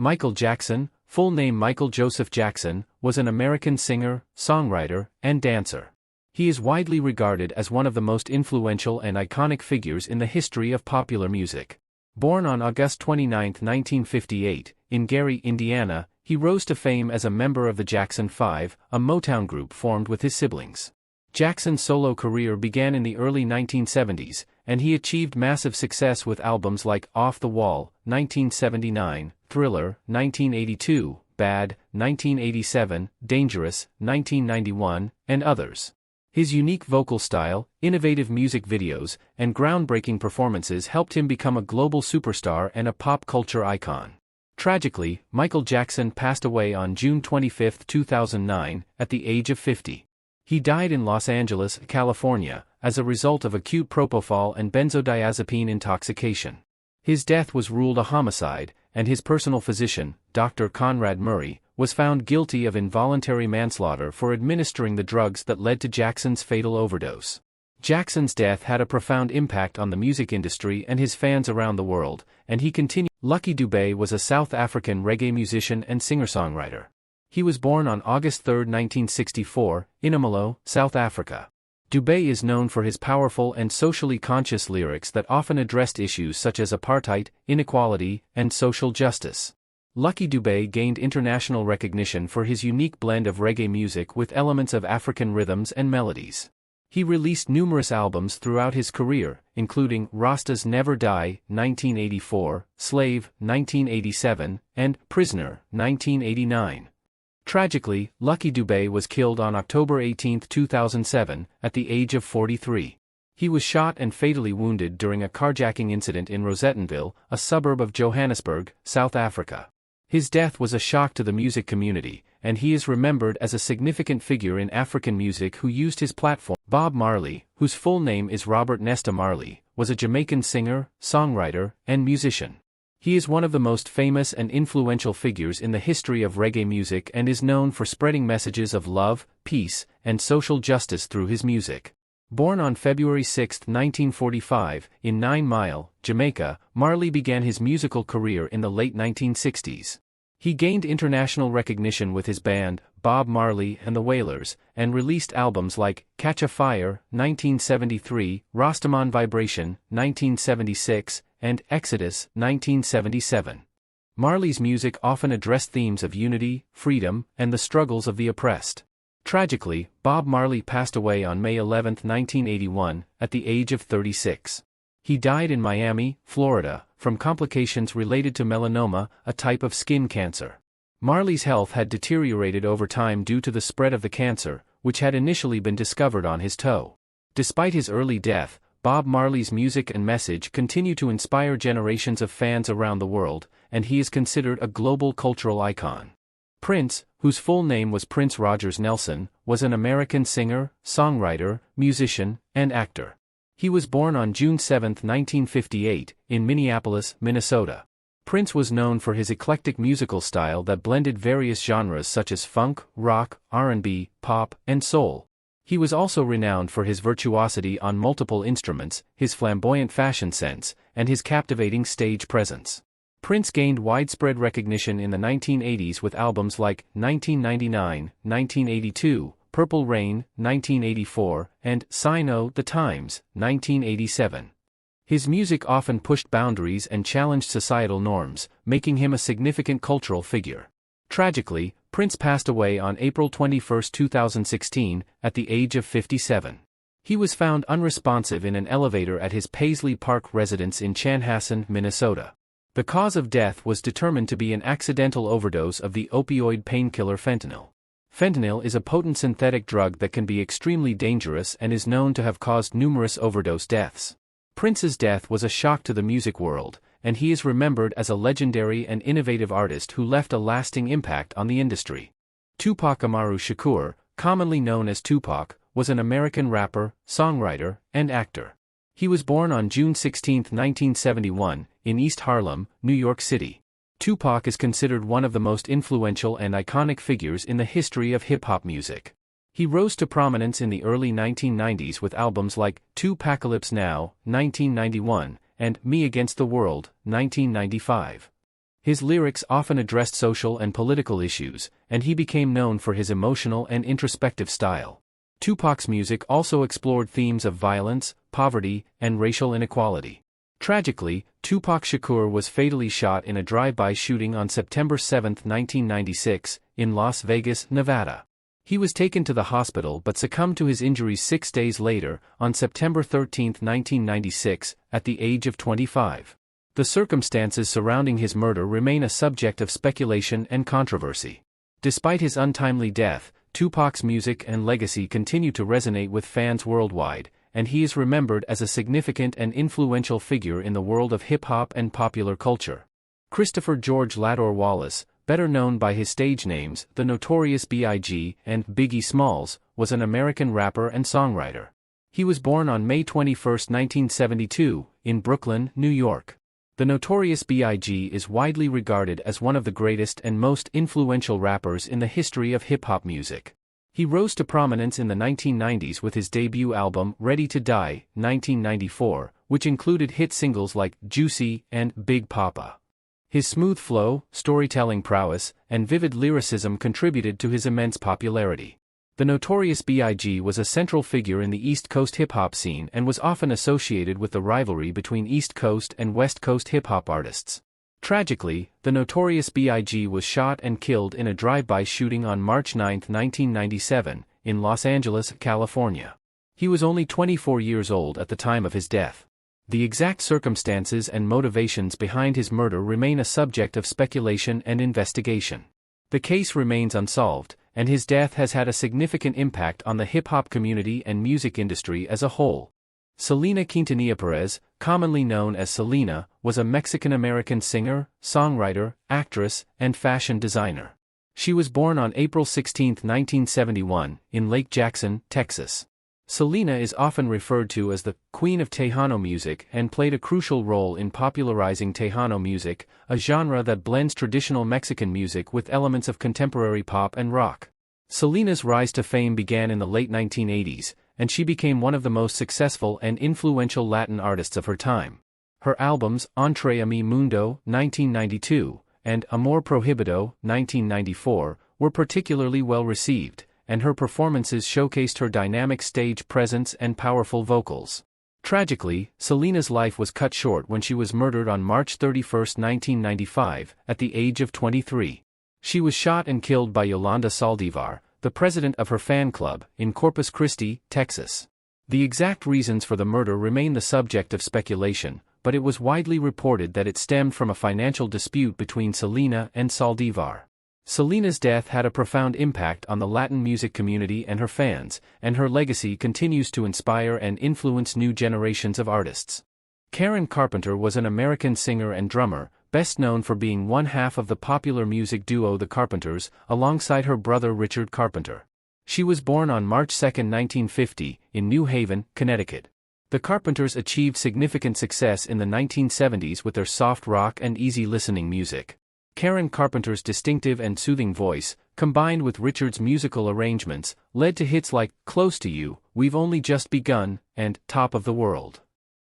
Michael Jackson, full name Michael Joseph Jackson, was an American singer, songwriter, and dancer. He is widely regarded as one of the most influential and iconic figures in the history of popular music. Born on August 29, 1958, in Gary, Indiana, he rose to fame as a member of the Jackson 5, a Motown group formed with his siblings. Jackson's solo career began in the early 1970s, and he achieved massive success with albums like Off the Wall, 1979, Thriller, 1982, Bad, 1987, Dangerous, 1991, and others. His unique vocal style, innovative music videos, and groundbreaking performances helped him become a global superstar and a pop culture icon. Tragically, Michael Jackson passed away on June 25, 2009, at the age of 50. He died in Los Angeles, California, as a result of acute propofol and benzodiazepine intoxication. His death was ruled a homicide, and his personal physician, Dr. Conrad Murray, was found guilty of involuntary manslaughter for administering the drugs that led to Jackson's fatal overdose. Jackson's death had a profound impact on the music industry and his fans around the world, and he continued. Lucky Dube was a South African reggae musician and singer-songwriter. He was born on August 3, 1964, in Ermelo, South Africa. Dube is known for his powerful and socially conscious lyrics that often addressed issues such as apartheid, inequality, and social justice. Lucky Dube gained international recognition for his unique blend of reggae music with elements of African rhythms and melodies. He released numerous albums throughout his career, including Rastas Never Die, 1984, Slave, 1987, and Prisoner, 1989. Tragically, Lucky Dube was killed on October 18, 2007, at the age of 43. He was shot and fatally wounded during a carjacking incident in Rosettenville, a suburb of Johannesburg, South Africa. His death was a shock to the music community, and he is remembered as a significant figure in African music who used his platform. Bob Marley, whose full name is Robert Nesta Marley, was a Jamaican singer, songwriter, and musician. He is one of the most famous and influential figures in the history of reggae music and is known for spreading messages of love, peace, and social justice through his music. Born on February 6, 1945, in 9 Mile, Jamaica, Marley began his musical career in the late 1960s. He gained international recognition with his band, Bob Marley and the Wailers, and released albums like Catch a Fire, 1973, Rastaman Vibration, 1976, and Exodus, 1977. Marley's music often addressed themes of unity, freedom, and the struggles of the oppressed. Tragically, Bob Marley passed away on May 11, 1981, at the age of 36. He died in Miami, Florida, from complications related to melanoma, a type of skin cancer. Marley's health had deteriorated over time due to the spread of the cancer, which had initially been discovered on his toe. Despite his early death, Bob Marley's music and message continue to inspire generations of fans around the world, and he is considered a global cultural icon. Prince, whose full name was Prince Rogers Nelson, was an American singer, songwriter, musician, and actor. He was born on June 7, 1958, in Minneapolis, Minnesota. Prince was known for his eclectic musical style that blended various genres such as funk, rock, R&B, pop, and soul. He was also renowned for his virtuosity on multiple instruments, his flamboyant fashion sense, and his captivating stage presence. Prince gained widespread recognition in the 1980s with albums like 1999, 1982, Purple Rain, 1984, and Sign O' the Times, 1987. His music often pushed boundaries and challenged societal norms, making him a significant cultural figure. Tragically, Prince passed away on April 21, 2016, at the age of 57. He was found unresponsive in an elevator at his Paisley Park residence in Chanhassen, Minnesota. The cause of death was determined to be an accidental overdose of the opioid painkiller fentanyl. Fentanyl is a potent synthetic drug that can be extremely dangerous and is known to have caused numerous overdose deaths. Prince's death was a shock to the music world, and he is remembered as a legendary and innovative artist who left a lasting impact on the industry. Tupac Shakur, commonly known as Tupac, was an American rapper, songwriter, and actor. He was born on June 16, 1971, in East Harlem, New York City. Tupac is considered one of the most influential and iconic figures in the history of hip-hop music. He rose to prominence in the early 1990s with albums like Tupacalypse Now, 1991, and Me Against the World, 1995. His lyrics often addressed social and political issues, and he became known for his emotional and introspective style. Tupac's music also explored themes of violence, poverty, and racial inequality. Tragically, Tupac Shakur was fatally shot in a drive-by shooting on September 7, 1996, in Las Vegas, Nevada. He was taken to the hospital but succumbed to his injuries 6 days later, on September 13, 1996, at the age of 25. The circumstances surrounding his murder remain a subject of speculation and controversy. Despite his untimely death, Tupac's music and legacy continue to resonate with fans worldwide, and he is remembered as a significant and influential figure in the world of hip-hop and popular culture. Christopher George Lador Wallace, better known by his stage names The Notorious B.I.G. and Biggie Smalls, was an American rapper and songwriter. He was born on May 21, 1972, in Brooklyn, New York. The Notorious B.I.G. is widely regarded as one of the greatest and most influential rappers in the history of hip-hop music. He rose to prominence in the 1990s with his debut album Ready to Die, 1994, which included hit singles like Juicy and Big Papa. His smooth flow, storytelling prowess, and vivid lyricism contributed to his immense popularity. The Notorious B.I.G. was a central figure in the East Coast hip-hop scene and was often associated with the rivalry between East Coast and West Coast hip-hop artists. Tragically, the Notorious B.I.G. was shot and killed in a drive-by shooting on March 9, 1997, in Los Angeles, California. He was only 24 years old at the time of his death. The exact circumstances and motivations behind his murder remain a subject of speculation and investigation. The case remains unsolved, and his death has had a significant impact on the hip-hop community and music industry as a whole. Selena Quintanilla Perez, commonly known as Selena, was a Mexican-American singer, songwriter, actress, and fashion designer. She was born on April 16, 1971, in Lake Jackson, Texas. Selena is often referred to as the Queen of Tejano music and played a crucial role in popularizing Tejano music, a genre that blends traditional Mexican music with elements of contemporary pop and rock. Selena's rise to fame began in the late 1980s, and she became one of the most successful and influential Latin artists of her time. Her albums, Entre a mi Mundo, 1992, and Amor Prohibido, 1994, were particularly well received, and her performances showcased her dynamic stage presence and powerful vocals. Tragically, Selena's life was cut short when she was murdered on March 31, 1995, at the age of 23. She was shot and killed by Yolanda Saldivar, the president of her fan club, in Corpus Christi, Texas. The exact reasons for the murder remain the subject of speculation, but it was widely reported that it stemmed from a financial dispute between Selena and Saldivar. Selena's death had a profound impact on the Latin music community and her fans, and her legacy continues to inspire and influence new generations of artists. Karen Carpenter was an American singer and drummer, best known for being one half of the popular music duo The Carpenters, alongside her brother Richard Carpenter. She was born on March 2, 1950, in New Haven, Connecticut. The Carpenters achieved significant success in the 1970s with their soft rock and easy-listening music. Karen Carpenter's distinctive and soothing voice, combined with Richard's musical arrangements, led to hits like Close to You, We've Only Just Begun, and Top of the World.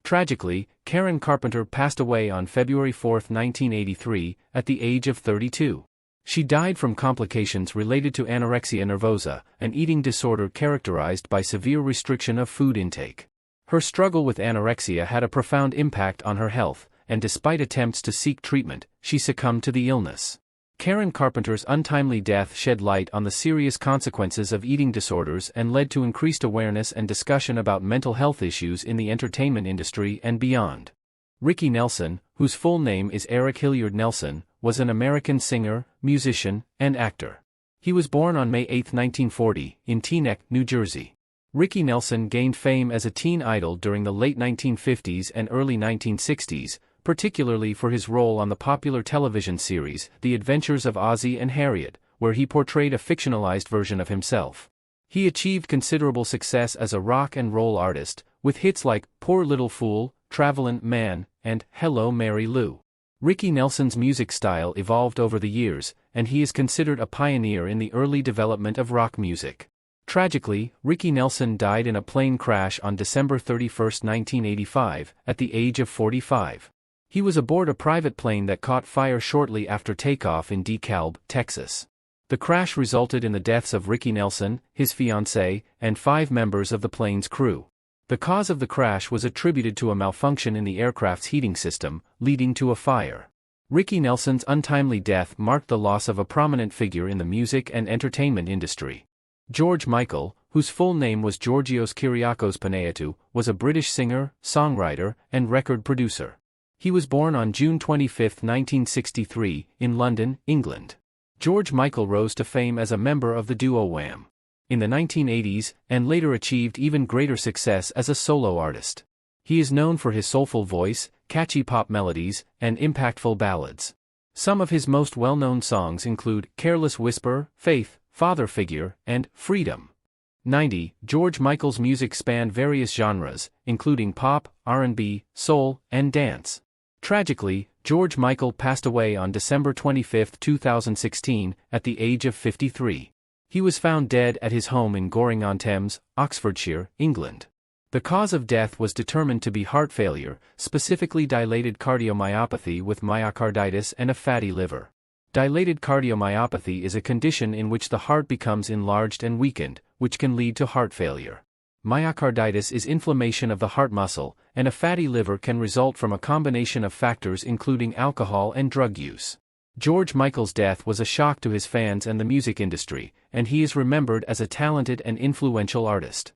Tragically, Karen Carpenter passed away on February 4, 1983, at the age of 32. She died from complications related to anorexia nervosa, an eating disorder characterized by severe restriction of food intake. Her struggle with anorexia had a profound impact on her health, and despite attempts to seek treatment, she succumbed to the illness. Karen Carpenter's untimely death shed light on the serious consequences of eating disorders and led to increased awareness and discussion about mental health issues in the entertainment industry and beyond. Ricky Nelson, whose full name is Eric Hilliard Nelson, was an American singer, musician, and actor. He was born on May 8, 1940, in Teaneck, New Jersey. Ricky Nelson gained fame as a teen idol during the late 1950s and early 1960s, particularly for his role on the popular television series The Adventures of Ozzie and Harriet, where he portrayed a fictionalized version of himself. He achieved considerable success as a rock and roll artist, with hits like Poor Little Fool, Travelin' Man, and Hello Mary Lou. Ricky Nelson's music style evolved over the years, and he is considered a pioneer in the early development of rock music. Tragically, Ricky Nelson died in a plane crash on December 31, 1985, at the age of 45. He was aboard a private plane that caught fire shortly after takeoff in DeKalb, Texas. The crash resulted in the deaths of Ricky Nelson, his fiancée, and 5 members of the plane's crew. The cause of the crash was attributed to a malfunction in the aircraft's heating system, leading to a fire. Ricky Nelson's untimely death marked the loss of a prominent figure in the music and entertainment industry. George Michael, whose full name was Georgios Kyriakos Panayiotou, was a British singer, songwriter, and record producer. He was born on June 25, 1963, in London, England. George Michael rose to fame as a member of the duo Wham! In the 1980s, and later achieved even greater success as a solo artist. He is known for his soulful voice, catchy pop melodies, and impactful ballads. Some of his most well-known songs include Careless Whisper, Faith, Father Figure, and Freedom. 90. George Michael's music spanned various genres, including pop, R&B, soul, and dance. Tragically, George Michael passed away on December 25, 2016, at the age of 53. He was found dead at his home in Goring-on-Thames, Oxfordshire, England. The cause of death was determined to be heart failure, specifically dilated cardiomyopathy with myocarditis and a fatty liver. Dilated cardiomyopathy is a condition in which the heart becomes enlarged and weakened, which can lead to heart failure. Myocarditis is inflammation of the heart muscle, and a fatty liver can result from a combination of factors including alcohol and drug use. George Michael's death was a shock to his fans and the music industry, and he is remembered as a talented and influential artist.